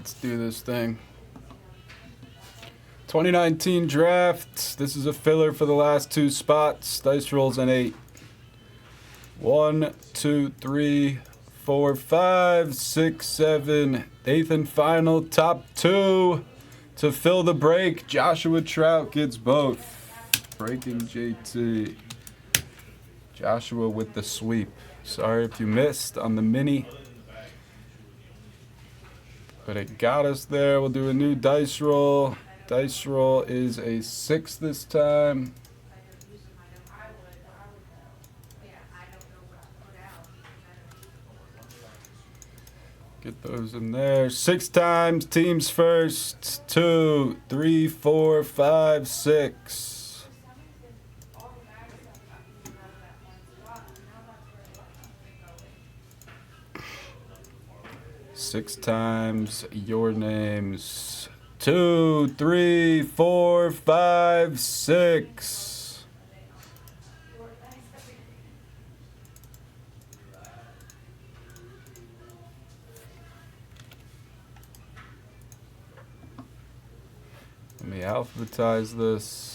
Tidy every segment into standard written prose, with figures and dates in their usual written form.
Let's do this thing. 2019 draft. This is a filler for the last two spots. Dice rolls an 8. 1, 2, 3, 4, 5, 6, 7. Eighth and final top 2 to fill the break. Joshua Trout gets both. Breaking JT. Joshua with the sweep. Sorry if you missed on the mini. But it got us there. We'll do a new dice roll. Dice roll is a 6 this time. Get those in there. 6 times. Teams first. 2, 3, 4, 5, 6. 6 times. Your names. 2, 3, 4, 5, 6. Let me alphabetize this.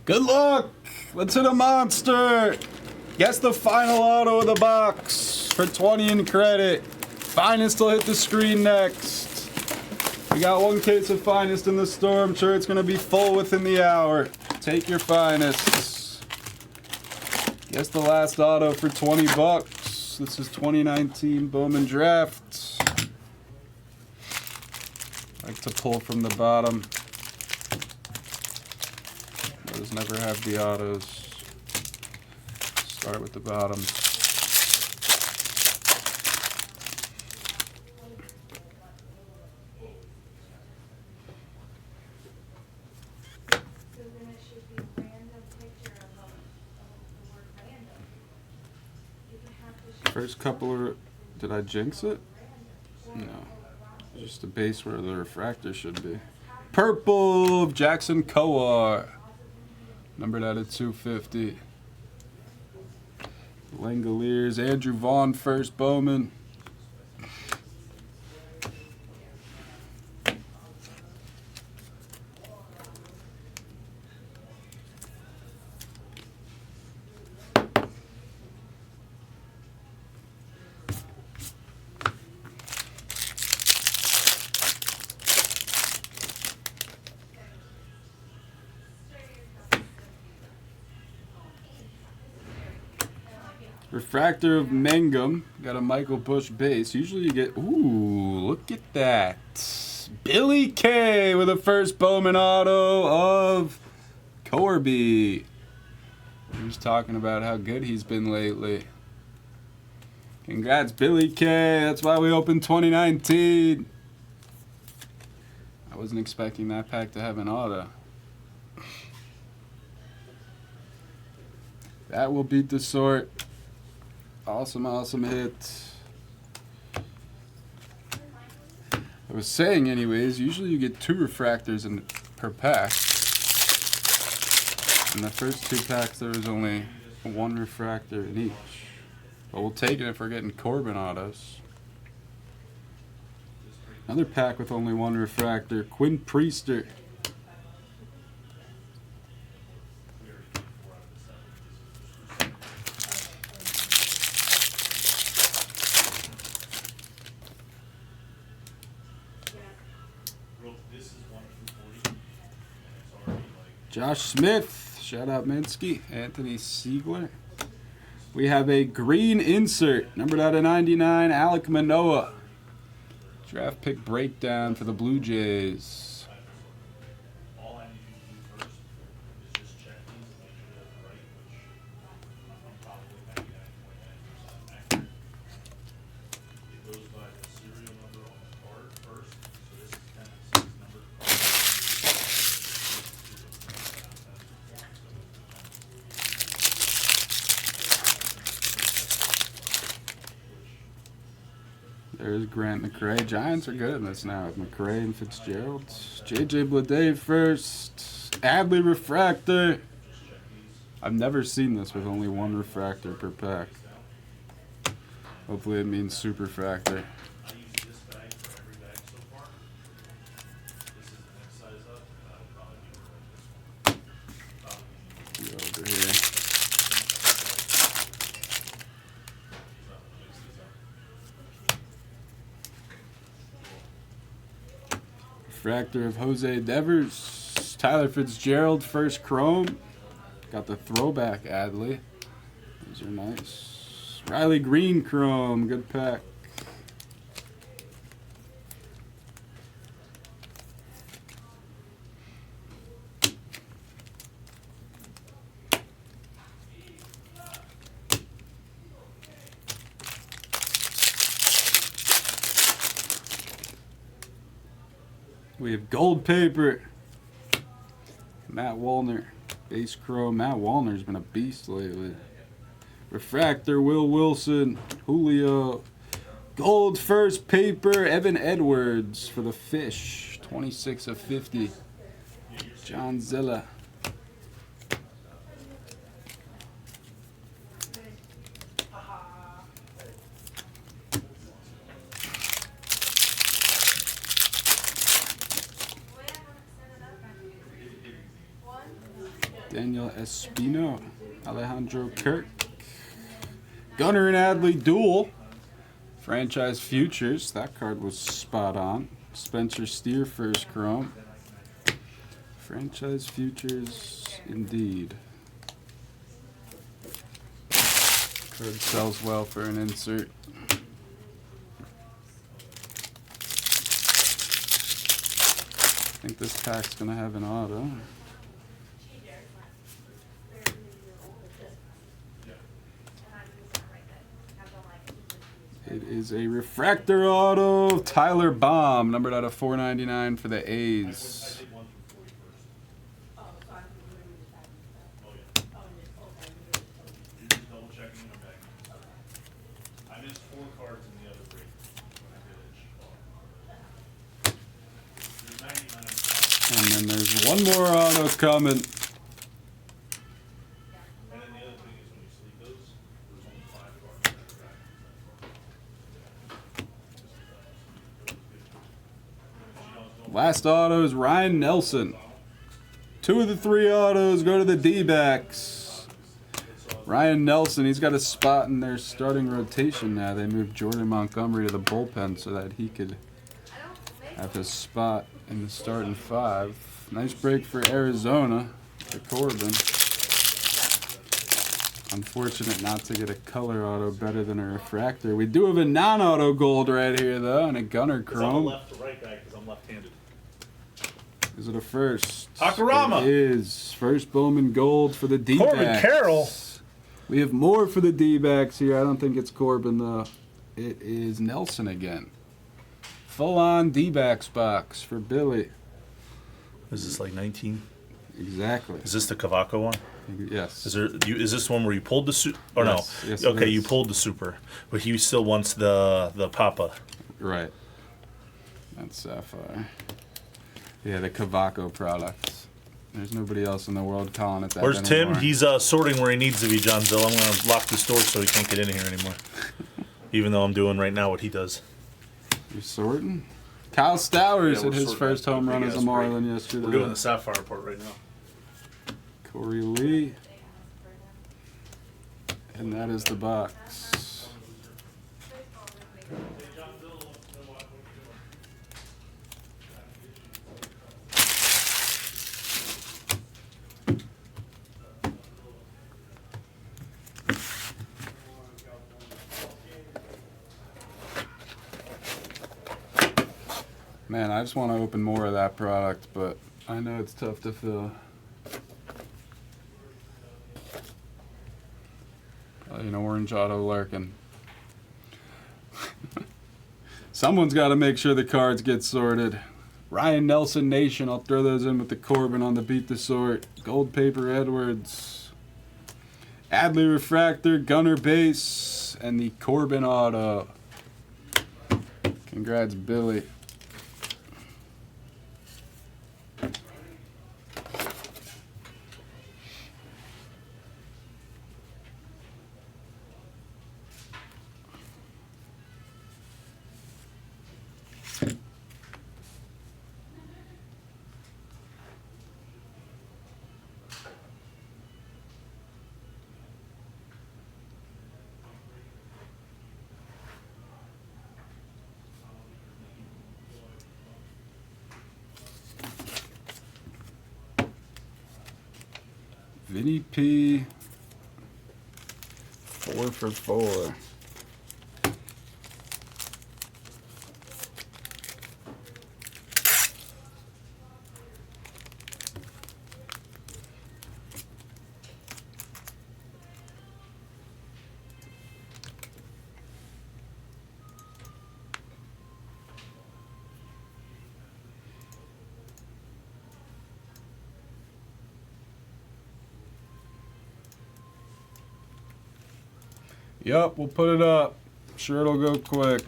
Good luck! Let's hit a monster! Guess the final auto of the box for 20 in credit. Finest will hit the screen next. We got 1 case of Finest in the store. I'm sure it's going to be full within the hour. Take your Finest. Guess the last auto for 20 bucks. This is 2019 Bowman draft. I like to pull from the bottom. Those never have the autos. Start with the bottom. First couple of, did I jinx it? No. Just the base where the refractor should be. Purple of Jackson Kowar. Numbered out at 250. Langoliers, Andrew Vaughn first, Bowman. Refractor of Mangum. Got a Michael Bush base. Usually you get... Ooh, look at that. Billy K with a first Bowman auto of Corby. He's talking about how good he's been lately. Congrats, Billy K. That's why we opened 2019. I wasn't expecting that pack to have an auto. That will beat the sort. Awesome, awesome hit. I was saying anyways, usually you get 2 refractors per pack. In the first 2 packs there was only 1 refractor in each. But we'll take it if we're getting Corbin autos. Another pack with only 1 refractor, Quinn Priester. Josh Smith, shout out Minsky. Anthony Siegler. We have a green insert, numbered out of 99, Alek Manoah. Draft pick breakdown for the Blue Jays. There's Grant McRae. Giants are good in this now with McRae and Fitzgerald. JJ Bleday first. Adley refractor. I've never seen this with only one refractor per pack. Hopefully it means super fractor. Over here. Refractor of Jose Devers. Tyler Fitzgerald, first chrome. Got the throwback Adley. Those are nice. Riley Green chrome. Good pack. We have gold paper. Matt Wallner. Base chrome. Matt Wallner's been a beast lately. Refractor, Will Wilson. Julio. Gold first paper, Evan Edwards for the Fish. 26 of 50. John Zilla. Daniel Espino, Alejandro Kirk, Gunnar and Adley duel, franchise futures. That card was spot on. Spencer Steer first chrome. Franchise futures indeed. Card sells well for an insert. I think this pack's gonna have an auto. It is a refractor auto, Tyler Baum, numbered out of 499 for the A's. And then there's one more auto coming. Last auto is Ryan Nelson. 2 of the 3 autos go to the D-backs. Ryan Nelson, he's got a spot in their starting rotation now. They moved Jordan Montgomery to the bullpen so that he could have his spot in the starting 5. Nice break for Arizona, for Corbin. Unfortunate not to get a color auto better than a refractor. We do have a non-auto gold right here, though, and a Gunnar chrome. I'm a left to right guy because I'm left-handed. Is it a first? Hakurama. It is. First Bowman gold for the D-backs. Corbin Carroll. We have more for the D-backs here. I don't think it's Corbin, though. It is Nelson again. Full-on D-backs box for Billy. Is this like 19? Exactly. Is this the Cavaco one? Yes. Is this one where you pulled the super? Or yes. no? Yes, okay, you pulled the super, but he still wants the Papa. Right. That's Sapphire. Yeah, the Cavaco products. There's nobody else in the world calling it that. Where's anymore. Tim? He's sorting where he needs to be, John Zill. I'm going to lock this door so he can't get in here anymore. Even though I'm doing right now what he does. You're sorting? Kyle Stowers Yeah, hit his first home run as a Marlin yesterday. We're doing the Sapphire part right now. Corey Lee. And that is the box. Man, I just want to open more of that product, but I know it's tough to fill. An orange auto lurking. Someone's got to make sure the cards get sorted. Ryan Nelson Nation, I'll throw those in with the Corbin on the Beat the Sort. Gold Paper Edwards. Adley Refractor, Gunner Base, and the Corbin Auto. Congrats, Billy. Vinny P. 4 for 4. Yup, we'll put it up. Sure it'll go quick.